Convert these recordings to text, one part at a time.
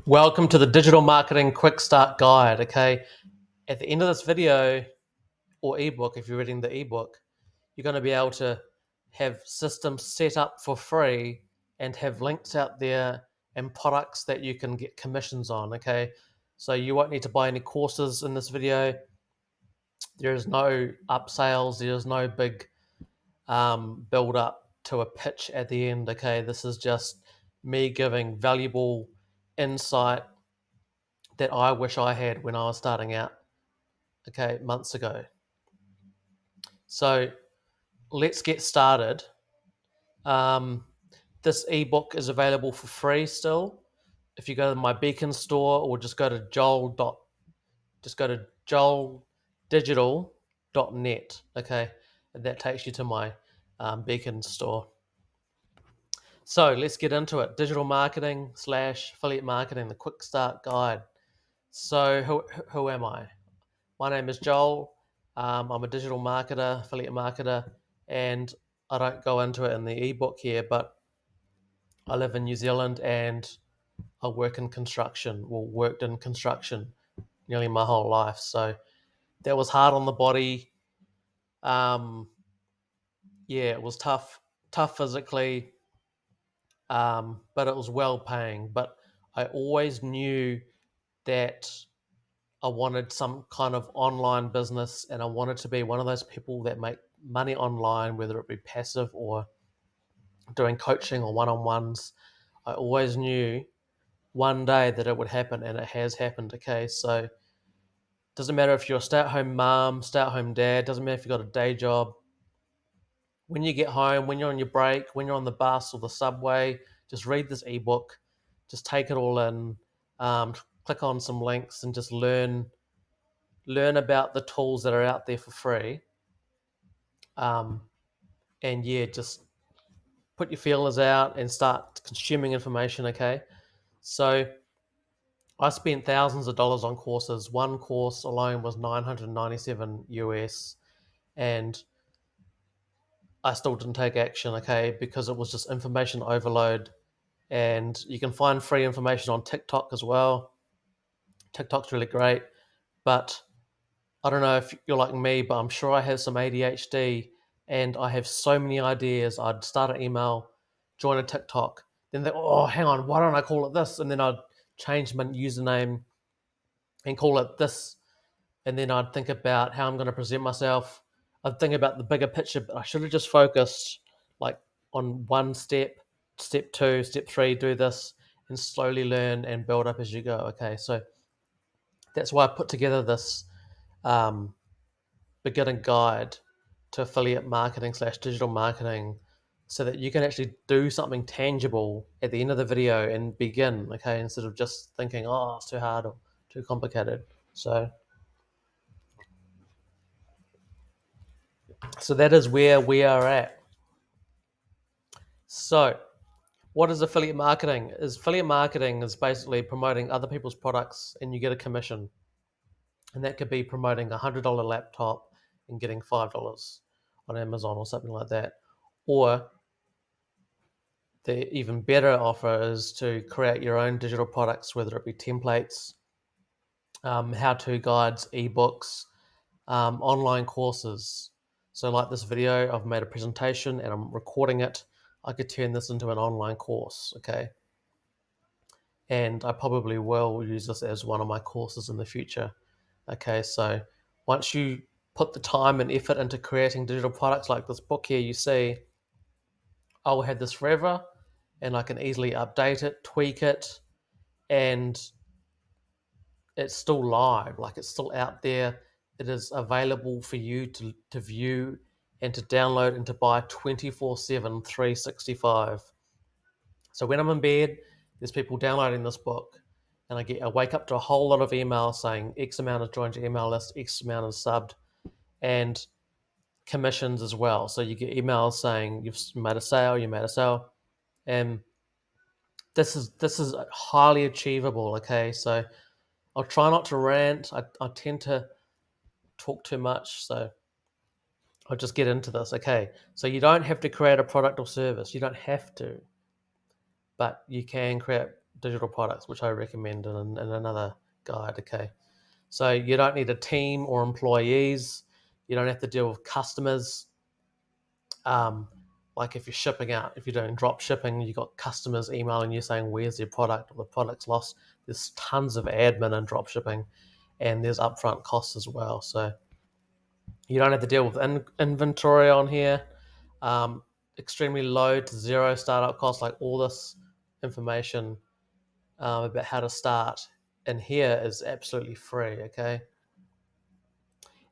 Welcome to the Digital Marketing Quick Start Guide. Okay, at the end of this video or ebook, if you're reading the ebook, you're going to be able to have systems set up for free and have links out there and products that you can get commissions on. Okay, so you won't need to buy any courses in this video. There is no upsales, there's no big build up to a pitch at the end. Okay, this is just me giving valuable insight that I wish I had when I was starting out, okay, months ago. So let's get started. Um, this ebook is available for free still. If you go to my Beacon store or just go to joeldigital.net, okay, and that takes you to my Beacon store. So let's get into it. Digital marketing / affiliate marketing, the quick start guide. So who am I? My name is Joel. I'm a digital marketer, affiliate marketer, and I don't go into it in the ebook here, but I live in New Zealand and I work in construction, well, worked in construction nearly my whole life. So that was hard on the body. Um, yeah, it was tough physically, but it was well paying. But I always knew that I wanted some kind of online business and I wanted to be one of those people that make money online, whether it be passive or doing coaching or one-on-ones. I always knew one day that it would happen and it has happened. Okay, so it doesn't matter if you're a stay-at-home mom, stay-at-home dad, doesn't matter if you've got a day job. When you get home, when you're on your break, when you're on the bus or the subway, just read this ebook, just take it all in, click on some links and just learn about the tools that are out there for free. Um, and yeah, just put your feelers out and start consuming information. Okay, so I spent thousands of dollars on courses. One course alone was 997 US, and I still didn't take action. Okay, because it was just information overload. And you can find free information on TikTok as well. TikTok's really great, but I don't know if you're like me, but I'm sure I have some ADHD and I have so many ideas. I'd start an email, join a TikTok, then think, oh, hang on, why don't I call it this? And then I'd change my username and call it this. And then I'd think about how I'm going to present myself. I'd think about the bigger picture, but I should have just focused like on one step, step two, step three, do this and slowly learn and build up as you go. Okay, so that's why I put together this um, beginner guide to affiliate marketing / digital marketing so that you can actually do something tangible at the end of the video and begin, okay, instead of just thinking, oh, it's too hard or too complicated. So that is where we are at. So what is affiliate marketing? Affiliate marketing is basically promoting other people's products and you get a commission. And that could be promoting a $100 laptop and getting $5 on Amazon or something like that. Or the even better offer is to create your own digital products, whether it be templates, how-to guides, ebooks, online courses. So like this video, I've made a presentation and I'm recording it. I could turn this into an online course, okay? And I probably will use this as one of my courses in the future. Okay, so once you put the time and effort into creating digital products like this book here, you see, I'll have this forever and I can easily update it, tweak it, and it's still live, like it's still out there. It is available for you to view and to download and to buy 24/7, 365. So when I'm in bed, there's people downloading this book, and I wake up to a whole lot of emails saying X amount has joined your email list, X amount is subbed, and commissions as well. So you get emails saying you've made a sale, you made a sale, and this is highly achievable. Okay, so I'll try not to rant. I tend to talk too much, so I'll just get into this. Okay, so you don't have to create a product or service. You don't have to, but you can create digital products, which I recommend in another guide. Okay, so you don't need a team or employees. You don't have to deal with customers. Um, like if you're shipping out, if you're doing drop shipping, you got customers emailing you saying where's their product or the product's lost. There's tons of admin in drop shipping, and there's upfront costs as well. So you don't have to deal with inventory on here. Um, Extremely low to zero startup costs, like all this information about how to start in here is absolutely free. Okay,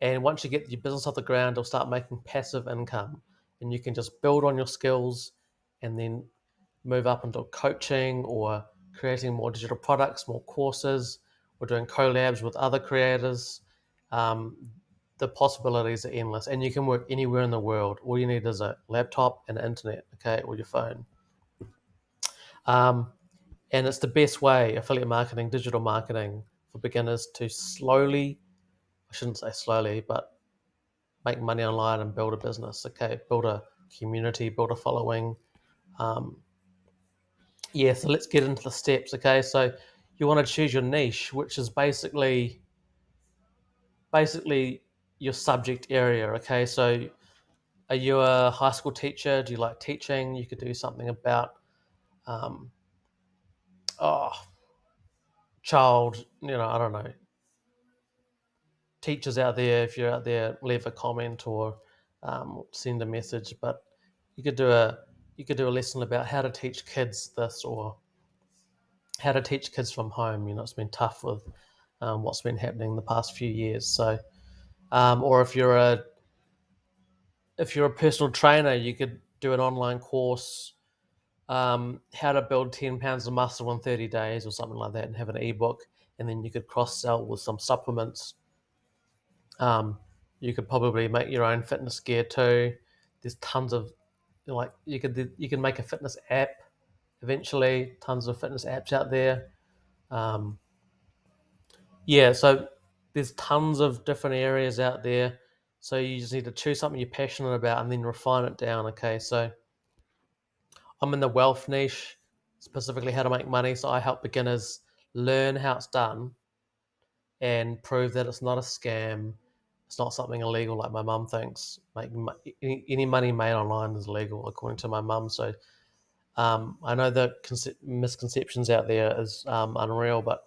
and once you get your business off the ground, you'll start making passive income, and you can just build on your skills, and then move up into coaching or creating more digital products, more courses, or doing collabs with other creators. Um, the possibilities are endless, and you can work anywhere in the world. All you need is a laptop and internet, okay, or your phone. Um, and it's the best way, affiliate marketing, digital marketing, for beginners to slowly, I shouldn't say slowly, but make money online and build a business, okay, build a community, build a following. Um, yeah, so let's get into the steps, okay? So you want to choose your niche, which is basically your subject area, okay? So are you a high school teacher? Do you like teaching? You could do something about um, oh, child, I don't know, teachers out there. If you're out there, leave a comment or send a message. But you could do a you could do a lesson about how to teach kids this, or how to teach kids from home. It's been tough with what's been happening the past few years. So, or if you're a personal trainer, you could do an online course, how to build 10 pounds of muscle in 30 days or something like that, and have an ebook, and then you could cross sell with some supplements. Um, you could probably make your own fitness gear too. There's tons of, like, you can make a fitness app eventually. Tons of fitness apps out there. Um, yeah, so there's tons of different areas out there. So you just need to choose something you're passionate about and then refine it down. Okay, so I'm in the wealth niche, specifically how to make money. So I help beginners learn how it's done and prove that it's not a scam. It's not something illegal like my mum thinks. Any money made online is legal, according to my mum. So I know the misconceptions out there is unreal, but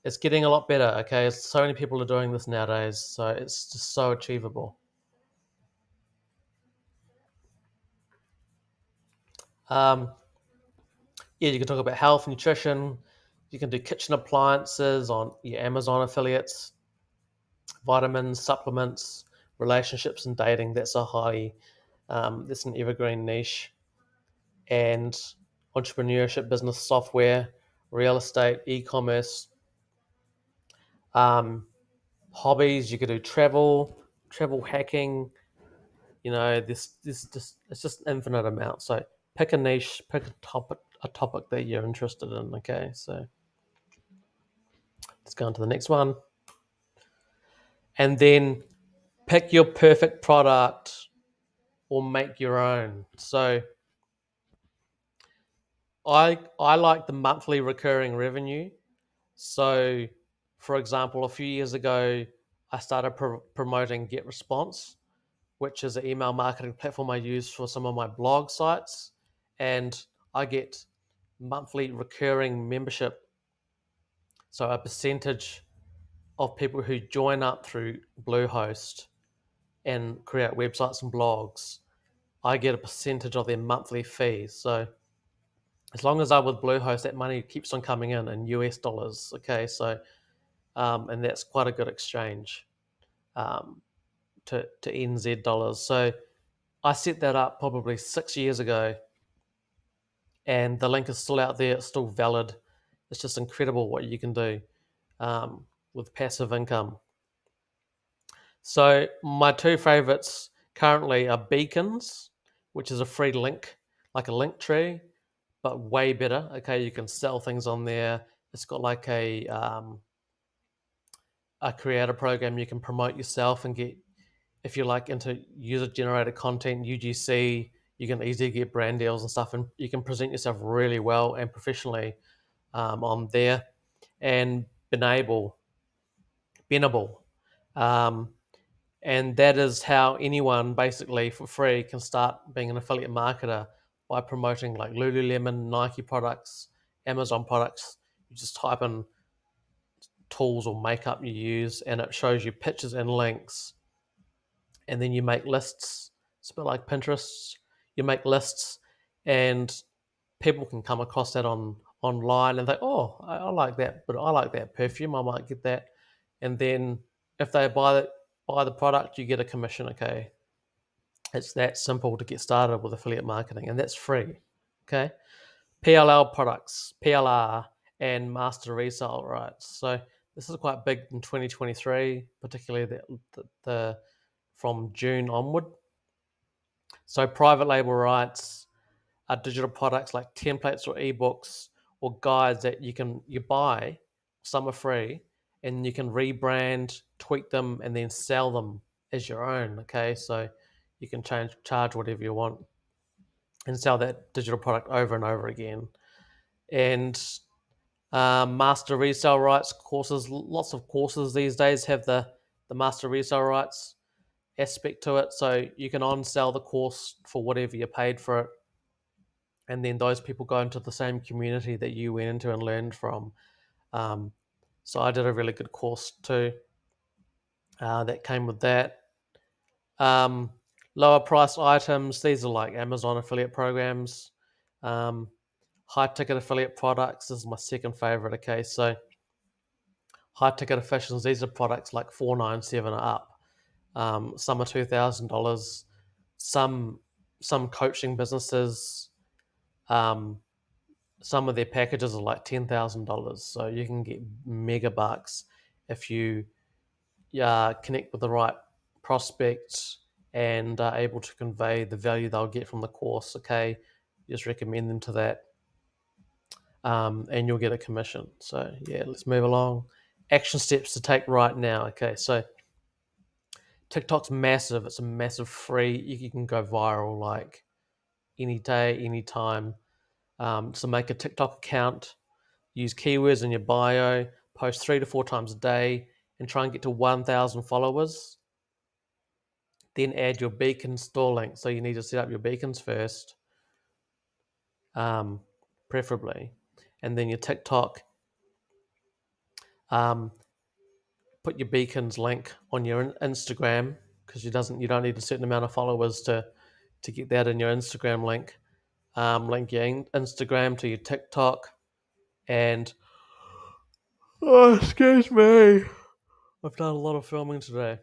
it's getting a lot better. Okay, so many people are doing this nowadays, so it's just so achievable. Um, yeah, you can talk about health, nutrition. You can do kitchen appliances on your Amazon affiliates, vitamins, supplements, relationships, and dating. That's an evergreen niche, and entrepreneurship, business software, real estate, e-commerce, um, hobbies. You could do travel hacking. This just it's just infinite amount. So pick a niche, pick a topic that you're interested in. Okay, so let's go on to the next one, and then pick your perfect product or make your own. So I like the monthly recurring revenue. So, for example, a few years ago, I started promoting Get Response, which is an email marketing platform I use for some of my blog sites, and I get monthly recurring membership. So a percentage of people who join up through Bluehost and create websites and blogs, I get a percentage of their monthly fee. So as long as I'm with Bluehost, that money keeps on coming in US dollars. Okay, so and that's quite a good exchange um, to NZ dollars. So I set that up probably 6 years ago, and the link is still out there. It's still valid. It's just incredible what you can do with passive income. So my two favorites currently are Beacons, which is a free link, like a link tree, but way better. Okay, you can sell things on there. It's got like a creator program. You can promote yourself and get, if you're like into user generated content, UGC, you can easily get brand deals and stuff, and you can present yourself really well and professionally on there. And Benable, Benable. Um, and that is how anyone basically for free can start being an affiliate marketer by promoting like Lululemon, Nike products, Amazon products. You just type in tools or makeup you use, and it shows you pictures and links, and then you make lists. It's a bit like Pinterest. You make lists, and people can come across that online and think, oh, I like that, but I like that perfume. I might get that, and then if they buy the product, you get a commission. Okay, it's that simple to get started with affiliate marketing, and that's free. Okay, PLL products, PLR, and master resale rights. So this is quite big in 2023, particularly the from June onward. So private label rights are digital products like templates or ebooks or guides that you buy. Some are free, and you can rebrand, tweak them, and then sell them as your own. Okay, so you can charge whatever you want and sell that digital product over and over again. And master resale rights courses, lots of courses these days have the master resale rights aspect to it, so you can on sell the course for whatever you paid for it, and then those people go into the same community that you went into and learned from. um, so I did a really good course too that came with that. um, Lower price items, these are like Amazon affiliate programs. um, High ticket affiliate products, this is my second favorite. Okay, so high ticket efficiencies, these are products like 497 up. Some are $2,000. Some some coaching businesses, um, some of their packages are like $10,000. So you can get mega bucks if you connect with the right prospects and are able to convey the value they'll get from the course. Okay, just recommend them to that, and you'll get a commission. So yeah, let's move along. Action steps to take right now. Okay, so TikTok's massive. It's a massive free. You can go viral like any day, any time. So make a TikTok account, use keywords in your bio, post 3 to 4 times a day, and try and get to 1,000 followers. Then add your beacon store link. So you need to set up your beacons first, preferably, and then your TikTok. Um, Put your beacons link on your Instagram, because you don't need a certain amount of followers to get that in your Instagram link. Link your Instagram to your TikTok, and oh, excuse me, I've done a lot of filming today.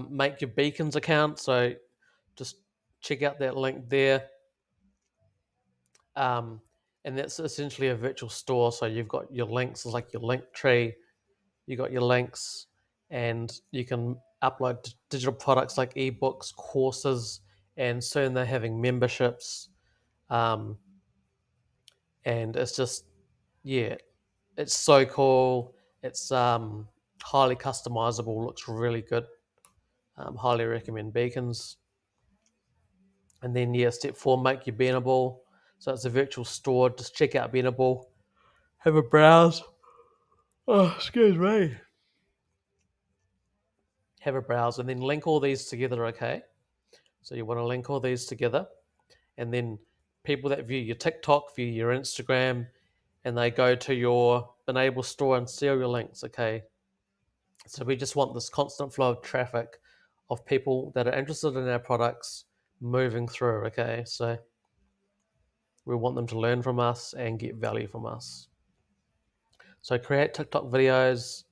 Make your beacons account, so just check out that link there. Um, and that's essentially a virtual store. So you've got your links, it's like your link tree. You got your links, and you can upload digital products like ebooks, courses, and soon they're having memberships. Um, and it's just, yeah, it's so cool. It's highly customizable, looks really good. Highly recommend beacons. And then yeah, step 4, make your Beanable. So it's a virtual store. Just check out Beanable, have a browse. Oh, excuse me. Have a browse, and then link all these together. Okay, so you want to link all these together, and then people that view your TikTok view your Instagram, and they go to your Enable store and see all your links. Okay, so we just want this constant flow of traffic of people that are interested in our products moving through. Okay, so we want them to learn from us and get value from us. So create TikTok videos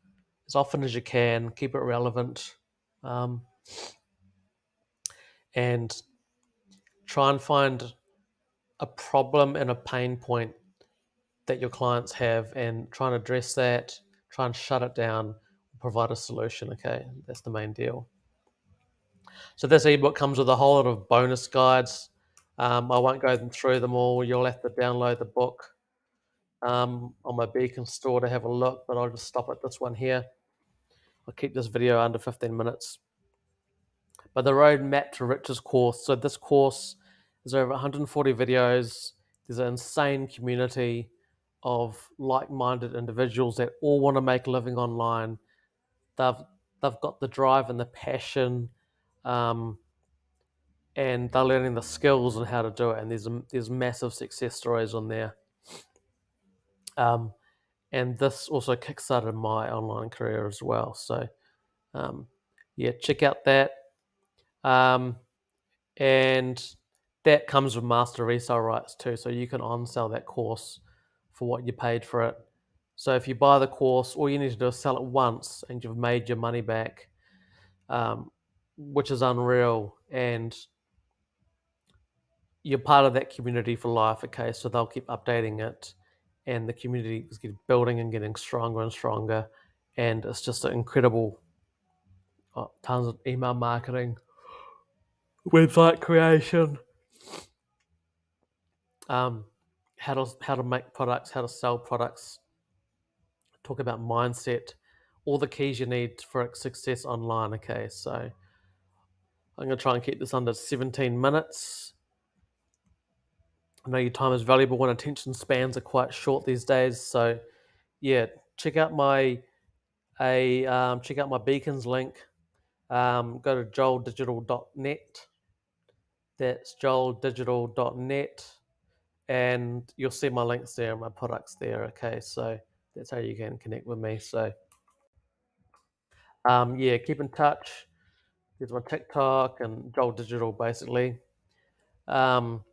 as often as you can, keep it relevant, um, and try and find a problem and a pain point that your clients have, and try and address that, try and shut it down, provide a solution. Okay, that's the main deal. So this ebook comes with a whole lot of bonus guides. I won't go through them all. You'll have to download the book on my Beacon store to have a look, but I'll just stop at this one here. I'll keep this video under 15 minutes. But the roadmap to riches course. So this course is over 140 videos. There's an insane community of like-minded individuals that all want to make a living online. They've they've got the drive and the passion, um, and they're learning the skills and how to do it. And there's massive success stories on there. Um, and this also kickstarted my online career as well. So um, yeah, check out that. Um, and that comes with master resale rights too. So you can on sell that course for what you paid for it. So if you buy the course, all you need to do is sell it once, and you've made your money back, um, which is unreal. And you're part of that community for life. Okay, so they'll keep updating it, and the community is getting building and getting stronger and stronger. And it's just an incredible tons of email marketing, website creation, um, how to make products, how to sell products, talk about mindset, all the keys you need for success online. Okay, so I'm going to try and keep this under 17 minutes. I know your time is valuable when attention spans are quite short these days. So yeah, check out my check out my beacons link. Go to joeldigital.net. That's joeldigital.net, and you'll see my links there and my products there. Okay, so that's how you can connect with me. So yeah, keep in touch. There's my TikTok and Joel Digital basically. Um,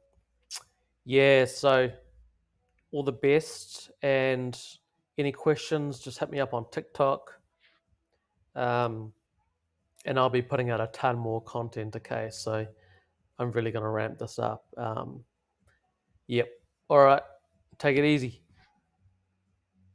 yeah, so all the best, and any questions, just hit me up on TikTok. Um, and I'll be putting out a ton more content. Okay, so I'm really going to ramp this up. Yep. All right. Take it easy.